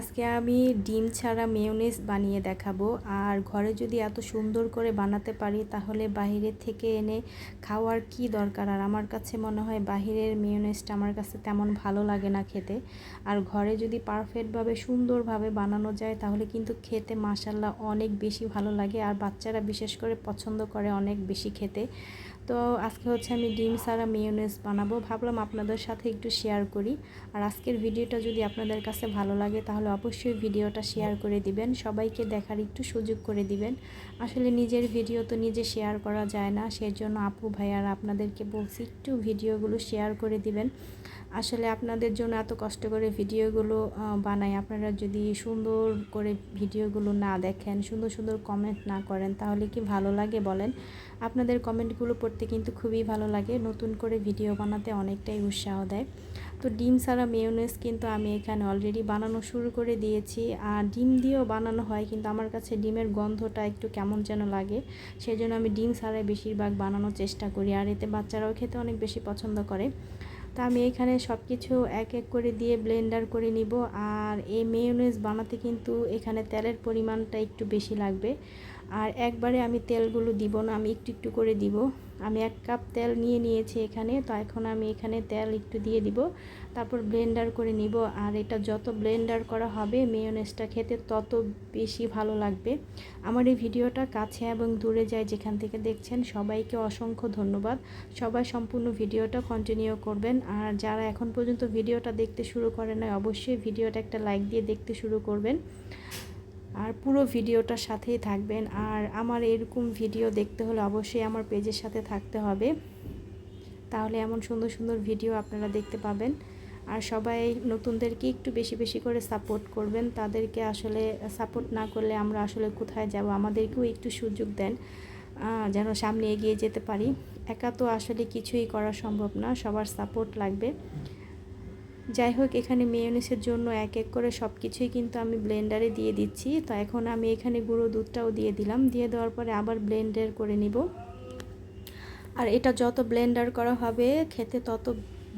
আজকে আমি ডিম ছাড়া মেয়োনেজ বানিয়ে দেখাবো। আর ঘরে যদি এত সুন্দর করে বানাতে পারি তাহলে বাহিরের থেকে এনে খাওয়ার কি দরকার। আর আমার কাছে মনে হয় বাহিরের মেয়োনেজটা আমার কাছে তেমন ভালো লাগে না খেতে। আর ঘরে যদি পারফেক্টভাবে সুন্দরভাবে বানানো যায় তাহলে কিন্তু খেতে মাশাআল্লাহ অনেক বেশি ভালো লাগে। আর বাচ্চারা বিশেষ করে পছন্দ করে অনেক বেশি খেতে। তো আজকে হচ্ছে আমি ডিম ছাড়া মেয়োনেজ বানাবো, ভাবলাম আপনাদের সাথে একটু শেয়ার করি। আর আজকের ভিডিওটা যদি আপনাদের কাছে ভালো লাগে তাহলে অবশ্যই ভিডিওটা শেয়ার করে দিবেন, সবাইকে দেখার একটু সুযোগ করে দিবেন। আসলে নিজের ভিডিও তো নিজে শেয়ার করা যায় না, সেজন্য আপু ভাইয়ারা আপনাদেরকে বলছি একটু ভিডিওগুলো শেয়ার করে দিবেন। আসলে আপনাদের জন্য এত কষ্ট করে ভিডিওগুলো বানাই, আপনারা যদি সুন্দর করে ভিডিওগুলো না দেখেন, সুন্দর সুন্দর কমেন্ট না করেন তাহলে কি ভালো লাগে বলেন। আপনাদের কমেন্টগুলো পড়তে কিন্তু খুবই ভালো লাগে, নতুন করে ভিডিও বানাতে অনেকটাই উৎসাহ দেয়। তো ডিম ছাড়া মেয়োনেজ কিন্তু আমি এখানে অলরেডি বানানো শুরু করে দিয়েছি। আর ডিম দিয়েও বানানো হয়, কিন্তু আমার কাছে ডিমের গন্ধটা একটু কেমন যেন লাগে, সেজন্য আমি ডিম ছাড়াই বেশিরভাগ বানানোর চেষ্টা করি। আর এতে বাচ্চারাও খেতে অনেক বেশি পছন্দ করে। তো আমি এখানে সব কিছু এক এক করে দিয়ে ব্লেন্ডার করে নিব। আর এই মেয়োনেজ বানাতে কিন্তু এখানে তেলের পরিমাণটা একটু বেশি লাগবে। আর একবারে আমি তেলগুলো দিব না, আমি একটু একটু করে দিব। আমি 1 কাপ তেল নিয়ে নিয়েছি এখানে, তো এখন আমি এখানে তেল একটু দিয়ে দিব, তারপর ব্লেন্ডার করে নিব। আর এটা যত ব্লেন্ডার করা হবে মেয়োনেজটা খেতে তত বেশি ভালো লাগবে। আমার এই ভিডিওটা কাছে এবং দূরে যায় যেখান থেকে দেখছেন সবাইকে অসংখ্য ধন্যবাদ। সবাই সম্পূর্ণ ভিডিওটা কন্টিনিউ করবেন। আর যারা এখন পর্যন্ত ভিডিওটা দেখতে শুরু করেন না অবশ্যই ভিডিওটা একটা লাইক দিয়ে দেখতে শুরু করবেন। আর পুরো ভিডিওটার সাথেই থাকবেন। আর আমার এরকম ভিডিও দেখতে হলে অবশ্যই আমার পেজের সাথে থাকতে হবে, তাহলে এমন সুন্দর সুন্দর ভিডিও আপনারা দেখতে পাবেন। আর সবাই নতুনদেরকে একটু বেশি বেশি করে সাপোর্ট করবেন, তাদেরকে আসলে সাপোর্ট না করলে আমরা আসলে কোথায় যাব, আমাদেরকেও একটু সুযোগ দেন যেন সামনে এগিয়ে যেতে পারি। একা তো আসলে কিছুই করা সম্ভব না, সবার সাপোর্ট লাগবে। যাই হোক, এখানে মেয়োনেজের জন্য এক এক করে সব কিছুই কিন্তু আমি ব্লেন্ডারে দিয়ে দিচ্ছি। তো এখন আমি এখানে গুঁড়ো দুধটাও দিয়ে দিলাম, দিয়ে দেওয়ার পরে আবার ব্লেন্ডার করে নিব। আর এটা যত ব্লেন্ডার করা হবে খেতে তত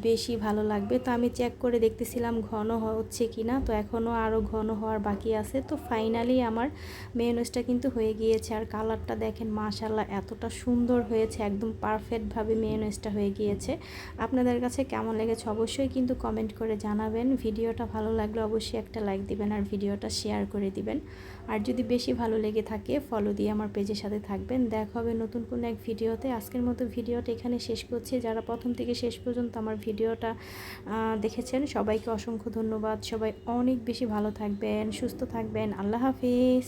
বেশি ভালো লাগবে। তো আমি চেক করে দেখতেছিলাম ঘন হচ্ছে কি না, তো এখনও আরও ঘন হওয়ার বাকি আছে। তো ফাইনালি আমার মেয়োনেজটা কিন্তু হয়ে গিয়েছে। আর কালারটা দেখেন মাশাআল্লাহ এতটা সুন্দর হয়েছে, একদম পারফেক্টভাবে মেয়োনেজটা হয়ে গিয়েছে। আপনাদের কাছে কেমন লেগেছে অবশ্যই কিন্তু কমেন্ট করে জানাবেন। ভিডিওটা ভালো লাগলে অবশ্যই একটা লাইক দিবেন আর ভিডিওটা শেয়ার করে দিবেন। আর যদি বেশি ভালো লেগে থাকে ফলো দিয়ে আমার পেজের সাথে থাকবেন। দেখা হবে নতুন কোনো এক ভিডিওতে। আজকের মতো ভিডিওটা এখানে শেষ করছি। যারা প্রথম থেকে শেষ পর্যন্ত আমার ভিডিওটা দেখেছেন সবাইকে অসংখ্য ধন্যবাদ। সবাই অনেক বেশি ভালো থাকবেন, সুস্থ থাকবেন। আল্লাহ হাফিজ।